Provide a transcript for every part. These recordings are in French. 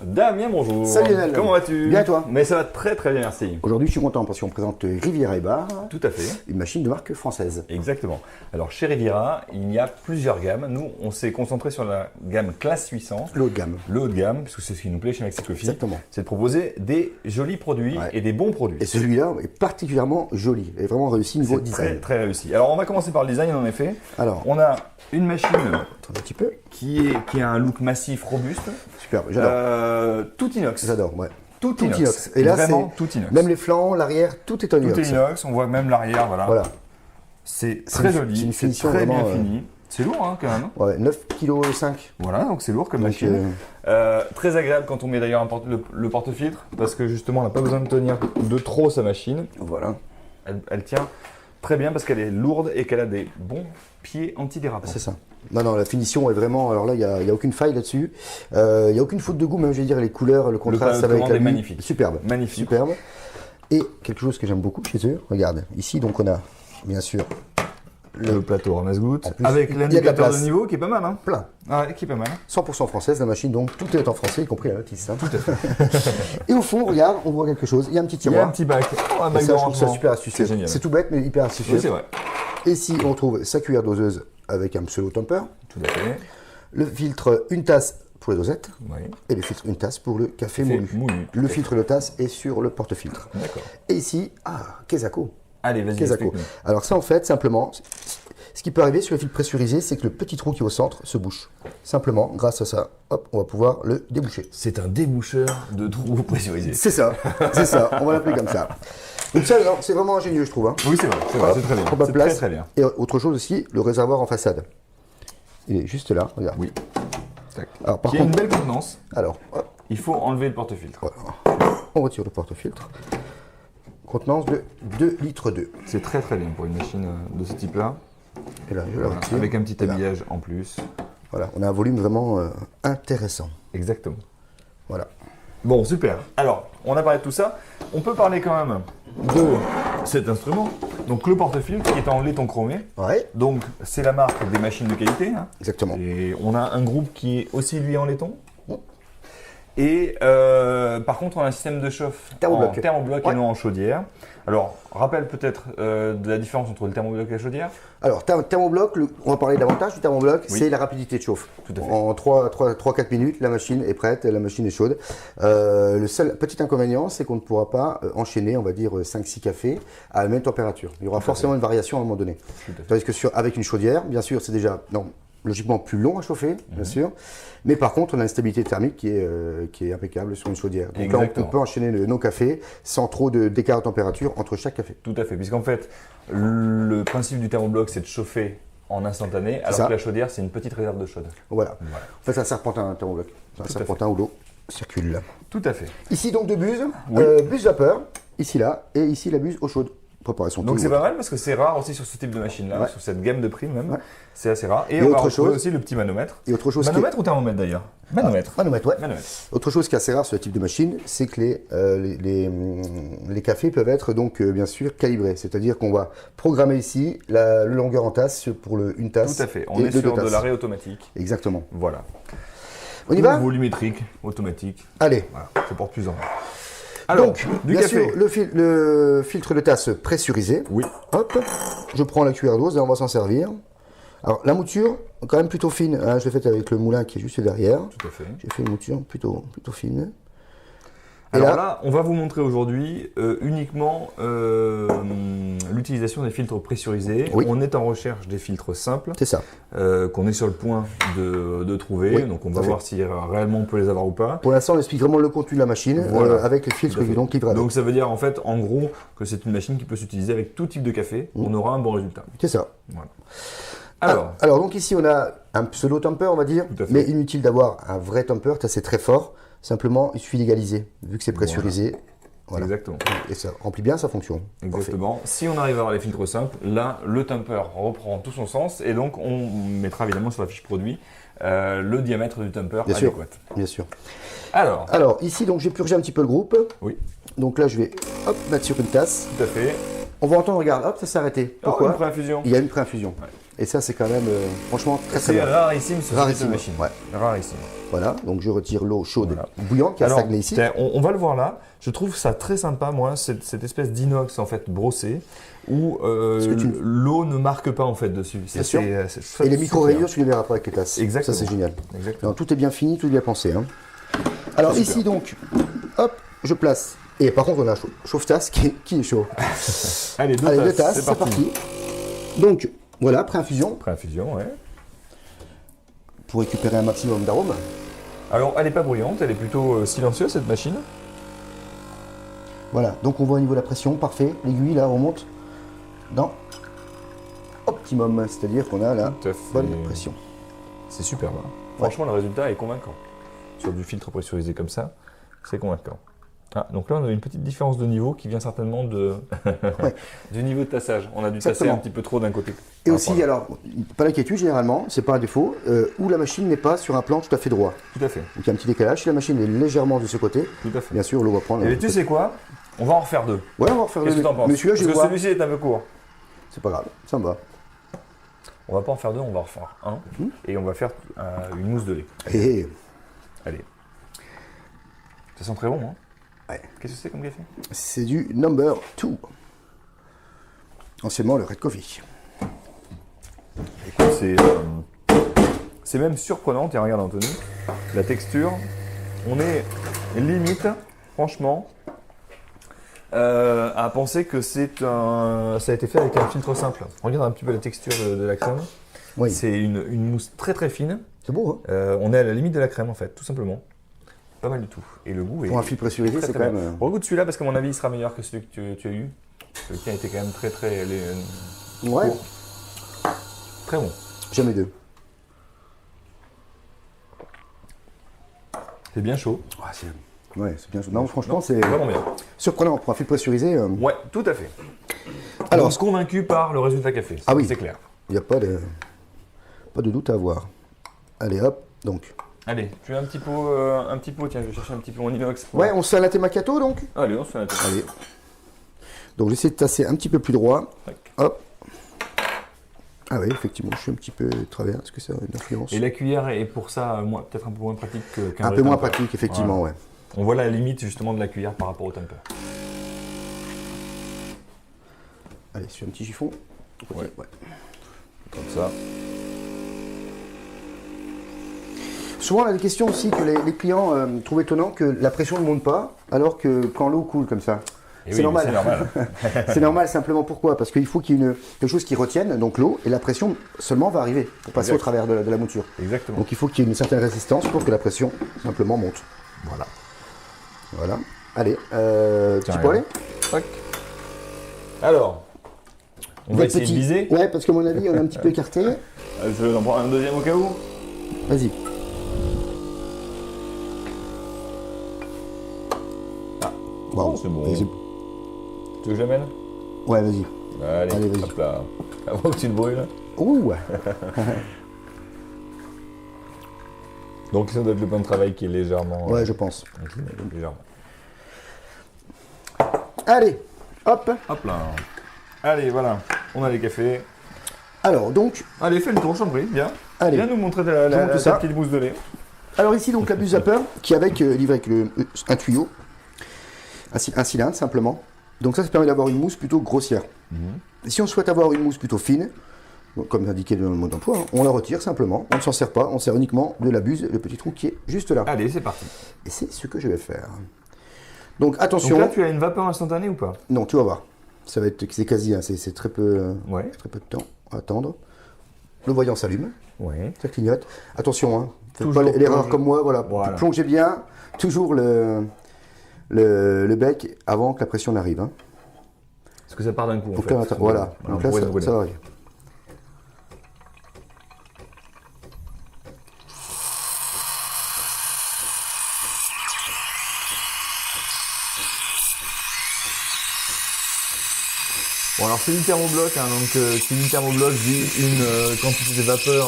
Damien, bonjour. Salut Lionel. Comment vas-tu? Bien et toi? Mais ça va très très bien, merci. Aujourd'hui, je suis content parce qu'on présente Riviera et Bar, Tout à fait. une machine de marque française. Exactement. Alors chez Riviera, il y a plusieurs gammes. Nous, on s'est concentré sur la gamme classe 800. Le haut de gamme. Le haut de gamme, parce que c'est ce qui nous plaît chez Maxi Coffee. Exactement. C'est de proposer des jolis produits et des bons produits. Et celui-là est particulièrement joli et vraiment réussi niveau C'est design. très très réussi. Alors on va commencer par le design en effet. Alors, On a une machine attends un petit peu. qui a un look massif, robuste. Superbe, j'adore. Tout inox. J'adore, ouais. Tout Tout inox. inox. Et là, vraiment c'est tout inox. même les flancs, l'arrière, tout est en Tout inox. est inox, on voit même l'arrière, voilà. Voilà. C'est très une joli, c'est finition très bien vraiment, fini. C'est lourd hein, quand même. Ouais, 9,5 kg. Voilà, donc c'est lourd comme Donc, machine. Très agréable quand on met d'ailleurs le porte-filtre, parce que justement on n'a pas besoin de tenir de trop sa machine. Voilà. Elle tient très bien parce qu'elle est lourde et qu'elle a des bons pieds antidérapants. C'est ça. Non, la finition est vraiment. Alors là, il n'y a aucune faille là-dessus. Il n'y a aucune faute de goût, même je vais dire les couleurs, le contraste, ça va avec la est nuit. magnifique. Superbe. Magnifique. Superbe. Et quelque chose que j'aime beaucoup chez eux, regarde, ici donc on a bien sûr Le plateau ramasse-gouttes, En plus, avec il y a de la l'indicateur de place. niveau qui est pas mal. Hein. plein. Ah ouais, qui est pas mal. 100% française la machine, donc tout est en français, y compris la notice. Hein. Tout à fait. Et au fond, regarde, on voit quelque chose. Il y a un petit Il y a tiroir. un petit bac. Oh, un Et bac ça, de je trouve ça rangement. super astucieux. C'est génial. C'est tout bête, mais hyper astucieux. Oui, c'est vrai. Et ici, on trouve sa cuillère doseuse avec un pseudo tamper, Tout à fait. le filtre une tasse pour les dosettes Oui. et le filtre une tasse pour le café Café moulu. moulu, tout Le à fait. filtre de tasse est sur le porte-filtre. D'accord. Et ici, Kesako. Allez, vas-y, Kesako. explique-nous. Alors ça, en fait, simplement, ce qui peut arriver sur les filtres pressurisés, c'est que le petit trou qui est au centre se bouche. Simplement, grâce à ça, hop, on va pouvoir le déboucher. C'est un déboucheur de trous pressurisés. C'est ça, on va l'appeler comme ça. Donc ça, alors, c'est vraiment ingénieux, je trouve. Hein. Oui, c'est vrai, c'est très bien. On va C'est place. très très bien. Et autre chose aussi, le réservoir en façade. Il est juste là, regarde. Oui. Tac. Alors, par Il y a une contre, belle contenance. alors, hop, Il faut enlever le porte-filtre. on retire le porte-filtre. Contenance de 2 litres 2. C'est très très bien pour une machine de ce type-là. Et là, je la Voilà, retire. avec un petit Et là, habillage en plus. voilà, on a un volume vraiment intéressant. Exactement. Voilà. Bon, super. Alors, on a parlé de tout ça. On peut parler quand même de cet instrument. Donc, le porte-filtre qui est en laiton chromé. Ouais, Donc, c'est la marque des machines de qualité. Hein. exactement. Et on a un groupe qui est aussi lui en laiton. Bon. Et par contre, on a un système de chauffe Thermobloc. en thermobloc Ouais. et non en chaudière. Alors, rappelle peut-être de la différence entre le thermobloc et la chaudière. Alors, thermobloc, on va parler davantage du thermobloc, Oui. c'est la rapidité de chauffe. Tout à fait. En 3-4 minutes, la machine est prête, la machine est chaude. Le seul petit inconvénient, c'est qu'on ne pourra pas enchaîner, on va dire, 5-6 cafés à la même température. Il y aura forcément une variation à un moment donné. Tout à fait. Tandis que avec une chaudière, bien sûr, c'est déjà logiquement plus long à chauffer, bien sûr. Mais par contre, on a une stabilité thermique qui est impeccable sur une chaudière. Donc là, Exactement. on peut enchaîner nos cafés sans trop d'écart de température entre chaque café. Tout à fait, puisqu'en fait, le principe du thermobloc, c'est de chauffer en instantané, alors ça. que la chaudière, c'est une petite réserve de chaude. Voilà. Voilà. En fait, c'est un serpentin, un thermobloc. C'est un Tout à serpentin où l'eau circule. Tout à fait. Ici, donc, deux buses. Oui. Buse vapeur, ici, là. Et ici, la buse eau chaude. Préparation Donc tout. c'est pas mal parce que c'est rare aussi sur ce type de machine-là, Ouais. sur cette gamme de prix même. Ouais. C'est assez rare. Et Et on va autre retrouver chose- aussi le petit manomètre. Et autre chose Manomètre ou thermomètre d'ailleurs Manomètre. Manomètre, ouais. Manomètre. Autre chose qui est assez rare sur ce type de machine, c'est que les cafés peuvent être donc bien sûr calibrés. C'est-à-dire qu'on va programmer ici la longueur en tasse pour une tasse. Tout à fait. On et est le sur deux de tasses. l'arrêt automatique. Exactement. Voilà. On y va Ou volumétrique, automatique. Allez. Voilà. Ça porte plus en main. Alors, Donc, du bien café. sûr, le filtre de tasse pressurisé. Oui. Hop, je prends la cuillère d'eau et on va s'en servir. Alors, la mouture, quand même plutôt fine. Hein, je l'ai faite avec le moulin qui est juste derrière. Tout à fait. J'ai fait une mouture plutôt fine. Et Alors là- là, on va vous montrer aujourd'hui uniquement l'utilisation des filtres pressurisés. Oui. On est en recherche des filtres simples C'est ça. qu'on est sur le point de trouver. Oui, Donc on tout va à fait. voir si réellement on peut les avoir ou pas. Pour l'instant, on explique vraiment le contenu de la machine Voilà. avec les filtres Tout à fait. donc livrés avec. Donc ça veut dire en fait en gros que c'est une machine qui peut s'utiliser avec tout type de café. On aura un bon résultat. C'est ça. Voilà. Alors, donc ici, on a un pseudo tamper, on va dire, Tout à fait. mais inutile d'avoir un vrai tamper, ça c'est très fort. Simplement, il suffit d'égaliser, vu que c'est pressurisé. Voilà. Exactement. Et ça remplit bien sa fonction. Exactement. Si on arrive à avoir les filtres simples, là, le tamper reprend tout son sens et donc on mettra évidemment sur la fiche produit le diamètre du tamper Bien sûr. adéquat. Bien sûr. Alors, Alors, ici, donc j'ai purgé un petit peu le groupe. oui, Donc là, je vais mettre sur une tasse. tout à fait. On va entendre, regarde, hop, ça s'est arrêté. Oh, Pourquoi une pré-infusion. Il y a une pré-infusion. Ouais. Et ça, c'est quand même, franchement, très C'est bien. rarissime ce type de Rarissime, machine. ouais. Rarissime. Voilà, donc je retire l'eau chaude Voilà. bouillante qui a Alors, stagné ici. tiens, on va le voir là. Je trouve ça très sympa, moi, cette espèce d'inox en fait brossé, où l'eau ne marque pas en fait dessus. Bien sûr. Ça, Et les super. micro-rayures, tu les verras pas avec les tasses. Exactement. Ça, c'est génial. Exactement. Non, tout est bien fini, tout est bien pensé. Hein. Alors Super. ici, donc, hop, je place. Et par contre, on a un chauffe-tasse qui est chaud. Allez, deux Allez, tasses, c'est parti. Donc, voilà, pré-infusion, Pré-infusion, ouais. pour récupérer un maximum d'arômes. Alors, elle n'est pas bruyante, elle est plutôt silencieuse cette machine. Voilà, donc on voit au niveau de la pression, parfait. L'aiguille, là, remonte dans optimum, c'est-à-dire qu'on a la Tout à fait. bonne pression. C'est superbe. Hein. Franchement, le résultat est convaincant. Sur du filtre pressurisé comme ça, c'est convaincant. Ah, donc là, on a une petite différence de niveau qui vient certainement du niveau de tassage. On a dû tasser Exactement. un petit peu trop d'un côté. Et aussi, alors, pas d'inquiétude généralement, c'est pas un défaut, où la machine n'est pas sur un plan tout à fait droit. Tout à fait. Donc il y a un petit décalage. Si la machine est légèrement de ce côté, Tout à fait. bien sûr, l'eau va prendre. Et tu sais quoi? On va en refaire deux. Ouais, on va refaire Qu'est-ce que deux. t'en penses? Mais celui-là, je Parce vais que voir. celui-ci est un peu court. C'est pas grave, ça me va. On va pas en faire deux, on va en refaire un. Et on va faire une mousse de lait. Et Allez. Ça sent très bon, hein? ouais. Qu'est-ce que c'est comme café? C'est du number 2. Anciennement le Red Coffee. Écoute, c'est même surprenant. Tiens, regarde Anthony, la texture, on est limite, franchement, à penser que ça a été fait avec un filtre simple. Regarde un petit peu la texture de la crème. Oui. C'est une mousse très très fine. C'est beau, hein? On est à la limite de la crème en fait, tout simplement. Pas mal du tout. Et le goût est Pour un fil pressurisé, très, c'est très quand bien. même. Regoute celui-là parce qu'à mon avis il sera meilleur que celui que tu as eu. Le tien était quand même très très Ouais, court. Très bon. j'aime les deux. C'est bien chaud. Ah, ouais, c'est bien. Non, franchement, c'est Vraiment bien. surprenant pour un fil pressurisé. Ouais, tout à fait. Alors, Alors, convaincu par le résultat café. Ah oui. C'est clair. il n'y a pas de doute à avoir. Allez, hop, donc. Allez, tu veux un petit pot, tiens, je vais chercher un petit peu mon inox. Ouais, on se fait un latte macchiato donc. Allez, on se fait un tour. Allez. Donc j'essaie de tasser un petit peu plus droit. Tac. Hop. Ah oui, effectivement, je suis un petit peu travers. Est-ce que ça a une influence? Et la cuillère est pour ça peut-être un peu moins pratique qu'un Un vrai peu moins tamper. pratique, effectivement, Voilà. ouais. On voit la limite justement de la cuillère par rapport au tamper. Allez, sur un petit chiffon. Ouais. Ouais. Comme ça. Souvent, on a des questions aussi que les clients trouvent étonnant que la pression ne monte pas, alors que quand l'eau coule comme ça. Et C'est oui, normal. C'est normal. C'est normal, simplement pourquoi? Parce qu'il faut qu'il y ait quelque chose qui retienne, donc l'eau, et la pression seulement va arriver pour passer Exact. au travers de la mouture. Exactement. Donc il faut qu'il y ait une certaine résistance pour que la pression simplement monte. Voilà. Voilà. Allez, Tiens, tu peux aller? Tac. Alors, on va essayer de viser. Ouais, parce qu'à mon avis, on est un petit peu écarté. Je vais en prendre un deuxième au cas où. Vas-y. Waouh. c'est bon. Vas-y. Tu veux que j'amène? Ouais, vas-y. Allez, Allez, vas-y. hop là. Avant que tu le brûles. Ouh, ouais. Donc ça doit être le pain de travail qui est légèrement... Ouais, je pense. incliné, légèrement. Allez, hop. Hop là. Allez, voilà. On a les cafés. Alors, donc, Allez, fais le tour, j'en prie. Viens. allez. Viens nous montrer Je montre ça. ta petite mousse de lait. Alors ici, donc, la buse vapeur qui est livrée avec un tuyau, un cylindre simplement. Donc ça permet d'avoir une mousse plutôt grossière. Si on souhaite avoir une mousse plutôt fine, donc, comme indiqué dans le mode d'emploi, hein, on la retire simplement. On ne s'en sert pas, on sert uniquement de la buse, le petit trou qui est juste là. Allez, c'est parti. Et c'est ce que je vais faire. Donc Donc attention. là, tu as une vapeur instantanée ou pas? Non, tu vas voir. Ça va être, c'est quasi, hein, c'est très peu, Ouais. très peu de temps à attendre. Le voyant s'allume, Ouais. ça clignote. Attention, hein, faites Toujours pas l'erreur plonger. comme moi. Voilà, Voilà. plongez bien. Toujours le bec avant que la pression n'arrive. Hein. Parce que ça part d'un coup, en Faut fait. faire attention. Voilà. On Donc là, pourrait se ça brûler. va arriver. Bon, alors c'est du thermobloc, hein, donc qui dit thermobloc dit une quantité de vapeur.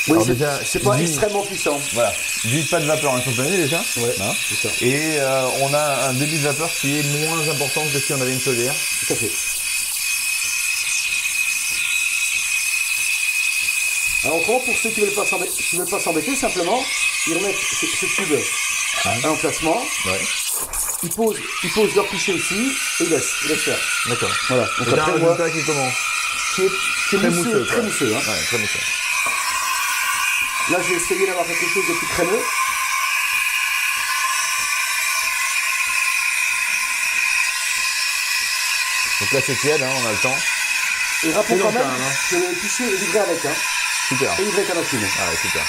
Oui, alors c'est déjà, c'est pas dit- extrêmement puissant. Voilà, dit pas de vapeur instantanée déjà. Ouais, Hein. c'est ça. Et on a un débit de vapeur qui est moins important que si on avait une chaudière. Tout à fait. Alors autrement, pour ceux qui ne veulent pas s'embêter, simplement, ils remettent ce tube à l'emplacement. Ouais. Ils posent leur pichet ici et ils laissent faire. D'accord. Voilà. Donc Donc un après, moi, résultat qui est comment? qui est Très mousseux, mousseux, très quoi. mousseux. Hein. Ouais, très mousseux. Là, j'ai essayé d'avoir quelque chose de plus crémeux. Donc là c'est tiède, hein, on a le temps. Et rappelez C'est quand long, même quand même, hein. que le pichet est livré avec. Hein. Super. Et livré avec la machine. Ah ouais, super.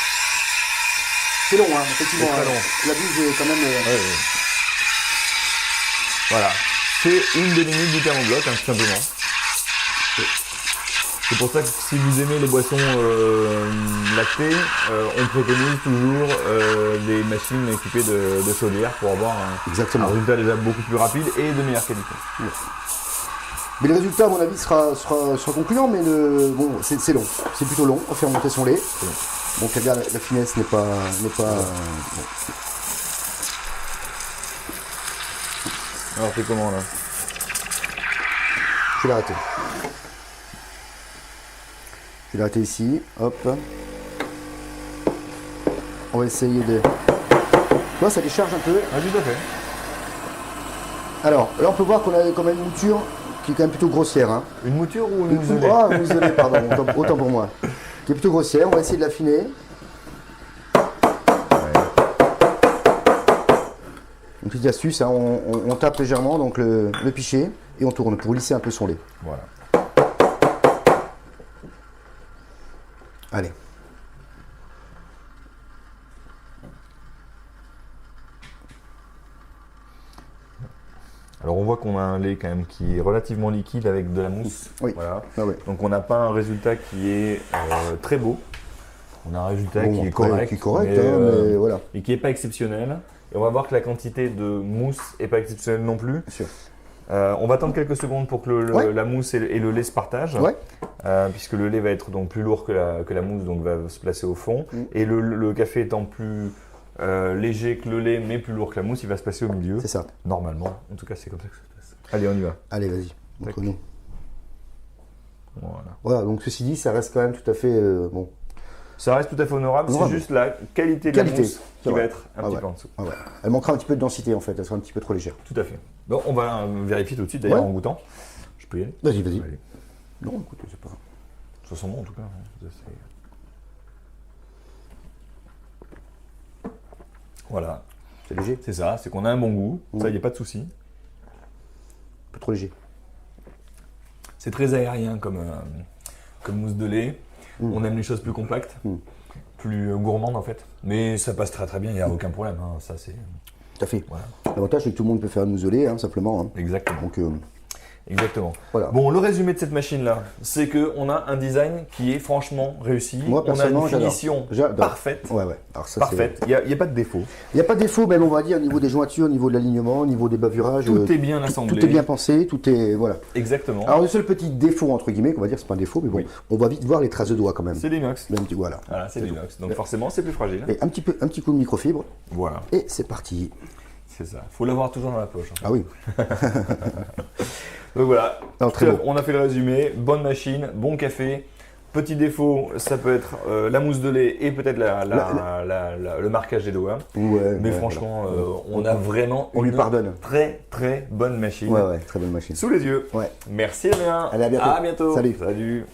C'est long, hein, effectivement. C'est très long. La buse est quand même... Ouais, ouais. Voilà. C'est une des limites du thermobloc, hein, tout simplement. C'est pour ça que si vous aimez les boissons lactées, on préconise toujours des machines équipées de chaudière pour avoir un résultat déjà beaucoup plus rapide et de meilleure qualité. Ouais. Mais le résultat, à mon avis, sera concluant, mais bon, c'est long. C'est plutôt long à faire monter son lait. Donc la finesse n'est pas... bon. Alors c'est comment là? Je vais l'arrêter. Je vais l'arrêter ici. Hop. On va essayer de... Là, ça décharge un peu. Ah, tout à fait. Alors, là, on peut voir qu'on a quand même une mouture qui est quand même plutôt grossière. Hein. Une mouture ou une mousse de lait? Ah, une mousse de lait, pardon. Autant pour moi. Qui est plutôt grossière. On va essayer de l'affiner. Une petite astuce, hein, on tape légèrement donc le pichet et on tourne pour lisser un peu son lait. Voilà. Allez. Alors on voit qu'on a un lait quand même qui est relativement liquide avec de la mousse. Oui. Voilà. Ah ouais. Donc on n'a pas un résultat qui est très beau. On a un résultat Bon, qui est après, correct, qui est correct, mais, mais voilà. et qui n'est pas exceptionnel. Et on va voir que la quantité de mousse n'est pas exceptionnelle non plus. Bien sûr. On va attendre quelques secondes pour que la mousse et le lait se partagent, Ouais. puisque le lait va être donc plus lourd que la mousse, donc va se placer au fond. Et le café étant plus léger que le lait, mais plus lourd que la mousse, il va se placer au milieu. C'est ça. Normalement, en tout cas, c'est comme ça que ça se passe. Allez, on y va. Allez, vas-y, montre-nous. Voilà. Voilà, donc ceci dit, ça reste quand même tout à fait bon. Ça reste tout à fait honorable, c'est juste la qualité de la mousse qui va être un petit peu en dessous. Ah ouais. Elle manquera un petit peu de densité en fait, elle sera un petit peu trop légère. Tout à fait. Bon, on va vérifier tout de suite d'ailleurs en goûtant. Je peux y aller? Vas-y. Allez. Non, écoute, c'est pas. Ça sent bon en tout cas. Voilà. C'est léger. C'est ça, c'est qu'on a un bon goût, ça, il n'y a pas de souci. Un peu trop léger. C'est très aérien comme mousse de lait. On aime les choses plus compactes, plus gourmandes en fait. Mais ça passe très très bien, il n'y a aucun problème. Hein. Ça, c'est... Tout à fait. Voilà. L'avantage c'est que tout le monde peut faire une mousse de lait, hein, simplement. Hein. Exactement. Donc, Exactement. Voilà. Bon, le résumé de cette machine-là, c'est qu'on a un design qui est franchement réussi. Moi, on a personnellement, une finition j'adore. parfaite. Ouais. Alors, ça, Parfaite. Il n'y a pas de défaut. Il n'y a pas de défaut, même on va dire, au niveau des jointures, au niveau de l'alignement, au niveau des bavurages. Tout est bien assemblé. Tout est bien pensé, tout est. Voilà. Exactement. Alors, le seul petit défaut, entre guillemets, qu'on va dire, c'est pas un défaut, mais bon, on va vite voir les traces de doigts quand même. C'est l'inox. Voilà. Voilà, c'est l'inox. Donc forcément, c'est plus fragile. Et un petit coup de microfibre, Voilà. et c'est parti. C'est ça. Faut l'avoir toujours dans la poche. En fait. Ah oui. Donc voilà. Alors, très beau. On a fait le résumé. Bonne machine, bon café. Petit défaut, ça peut être la mousse de lait et peut-être le marquage des doigts. Ouais, Mais ouais, franchement, voilà. on a vraiment on lui une pardonne. très très bonne machine Ouais, très bonne machine. sous les yeux. Ouais. Merci Adrien. Allez, à bientôt. À bientôt. Salut. Salut.